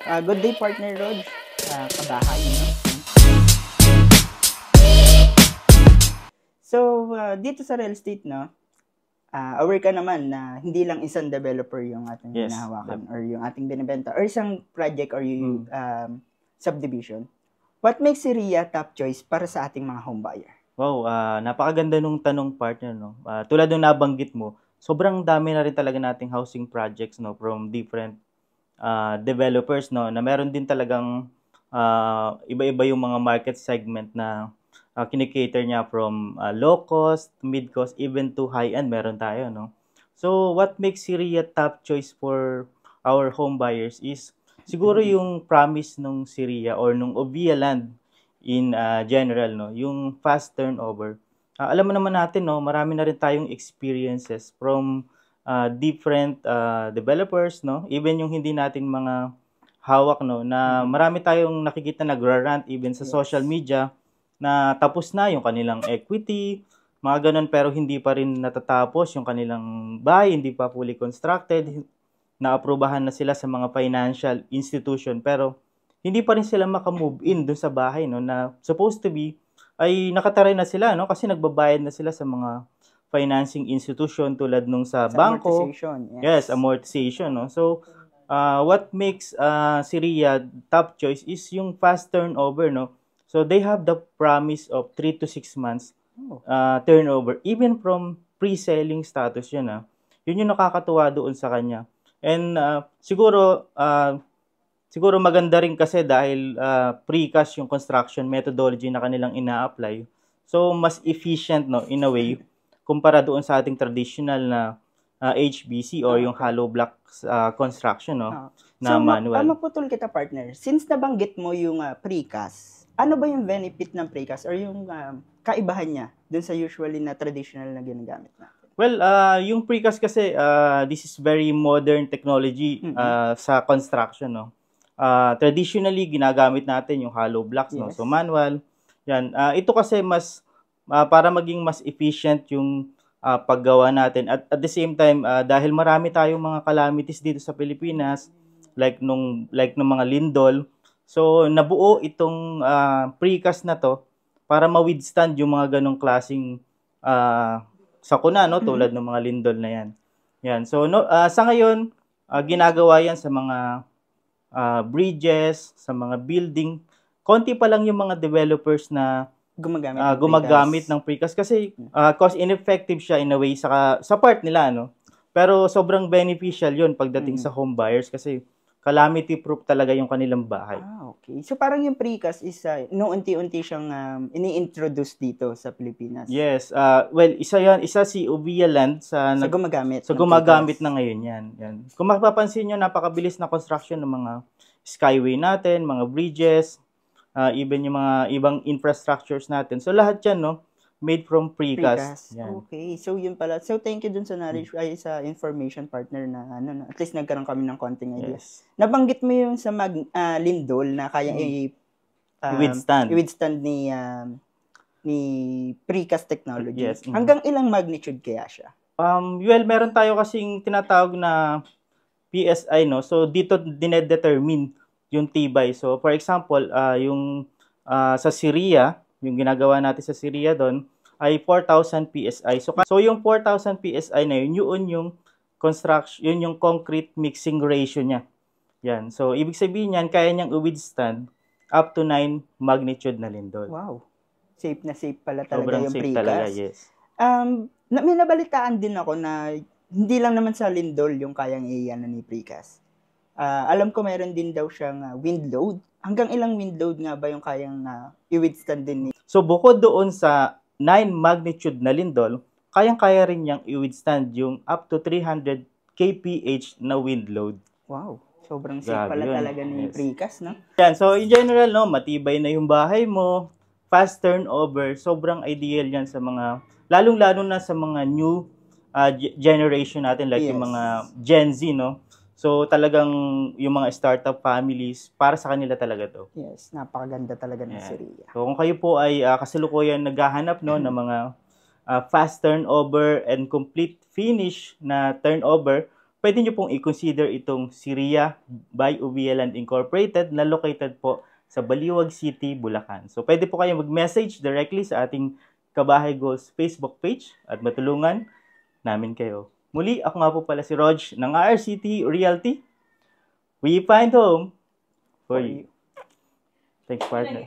Good day, partner Rog. Kabahay, no? So, dito sa real estate, no? Aware ka naman na hindi lang isang developer yung ating Yes, hinahawakan or yung ating binibenta or isang project or yung subdivision. What makes si RIA top choice para sa ating mga home buyer? Wow, napakaganda nung tanong, partner, no? Tulad nung nabanggit mo, sobrang dami na rin talaga nating housing projects, no, from different developers, no, na meron din talagang iba-iba yung mga market segment na kinikater niya from low cost, mid cost, even to high end meron tayo, no. So what makes Syria top choice for our home buyers is siguro yung promise nung Syria or nung Ovia land in general, no, yung fast turnover. Alam mo naman natin, no, marami na rin tayong experiences from different developers, no, even yung hindi natin mga hawak, no, na marami tayong nakikita nagra-rant even sa social media na tapos na yung kanilang equity, mga ganun, pero hindi pa rin natatapos yung kanilang bahay, hindi pa fully constructed, naaprubahan na sila sa mga financial institution, pero hindi pa rin sila maka-move in dun sa bahay, no, na supposed to be ay nakataray na sila, no, kasi nagbabayad na sila sa mga financing institution tulad nung sa bangko. Amortization, Yes, amortization, no. So what makes Syria top choice is yung fast turnover, no. So they have the promise of 3 to 6 months turnover even from pre-selling status yun. Yun yung nakakatuwa doon sa kanya. And siguro maganda rin kasi dahil precast yung construction methodology na kanilang ina-apply. So mas efficient, no, in a way kumpara doon sa ating traditional na HBC or yung hollow block construction, no, na manual. Maputol kita, partner. Since nabanggit mo yung precast, ano ba yung benefit ng precast or yung kaibahan niya dun sa usually na traditional na ginagamit natin? Well, yung precast kasi this is very modern technology sa construction, no. Traditionally ginagamit natin yung hollow blocks, no. So manual. Yan. Ito kasi mas para maging mas efficient yung paggawa natin at the same time dahil marami tayong mga calamities dito sa Pilipinas like nung mga lindol. So nabuo itong precast na to para ma-withstand yung mga ganong klaseng sakuna, no, tulad ng mga lindol na yan. Yan. So sa ngayon ginagawa yan sa mga bridges, sa mga building. Konti pa lang yung mga developers na gumagamit ng precast kasi cost ineffective siya in a way sa part nila, no. Pero sobrang beneficial yun pagdating sa home buyers kasi calamity proof talaga yung kanilang bahay. Okay. So parang yung precast is no unti-unti siyang ini-introduce dito sa Pilipinas. Yes. Well, isa si Ovia Land sa gumagamit na ngayon yan. Kung mapapansin niyo, napakabilis na construction ng mga skyway natin, mga bridges, even yung mga ibang infrastructures natin. So lahat yan, no, made from precast. Okay. So yun pala. So thank you dun sa knowledge ay sa information, partner, na at least nagkaroon kami ng konting idea. Yes. Nabanggit mo yung sa lindol na kaya i-withstand ni precast technology. Yes. Hanggang ilang magnitude kaya siya? Well, meron tayo kasing tinatawag na PSI, no. So dito dinedetermine yung tibay. So for example, yung sa Syria, yung ginagawa natin sa Syria doon ay 4,000 PSI. So yung 4,000 PSI na yun yung construction, yun yung concrete mixing ratio niya. Yan. So ibig sabihin niyan, kaya niyang i-withstand up to 9 magnitude na lindol. Wow. Safe na safe pala talaga sobrang yung safe precast. Talaga, yes. May nabalitaan din ako na hindi lang naman sa lindol yung kayang i-ano ni precast. Alam ko mayroon din daw siyang wind load. Hanggang ilang wind load nga ba yung kayang i-withstand din ni? So bukod doon sa 9 magnitude na lindol, kayang-kaya rin niyang i-withstand yung up to 300 kph na wind load. Wow. Sobrang safe pala talaga ni precast, no? Yan. So in general, no, matibay na yung bahay mo, fast turnover, sobrang ideal yan sa mga, lalong-lalo na sa mga new generation natin, like yung mga Gen Z, no? So talagang yung mga startup families, para sa kanila talaga to. Yes, napakaganda talaga ng Syria. So kung kayo po ay kasalukuyan naghahanap, no, ng mga fast turnover and complete finish na turnover pwede nyo pong i-consider itong Siria by Ubia Land Incorporated na located po sa Baliwag City, Bulacan. So, pwede po kayo mag-message directly sa ating Kabahay Goals Facebook page at matulungan namin kayo. Muli, ako nga po pala si Rog ng RCT Realty. We find home for you. Thanks, partner.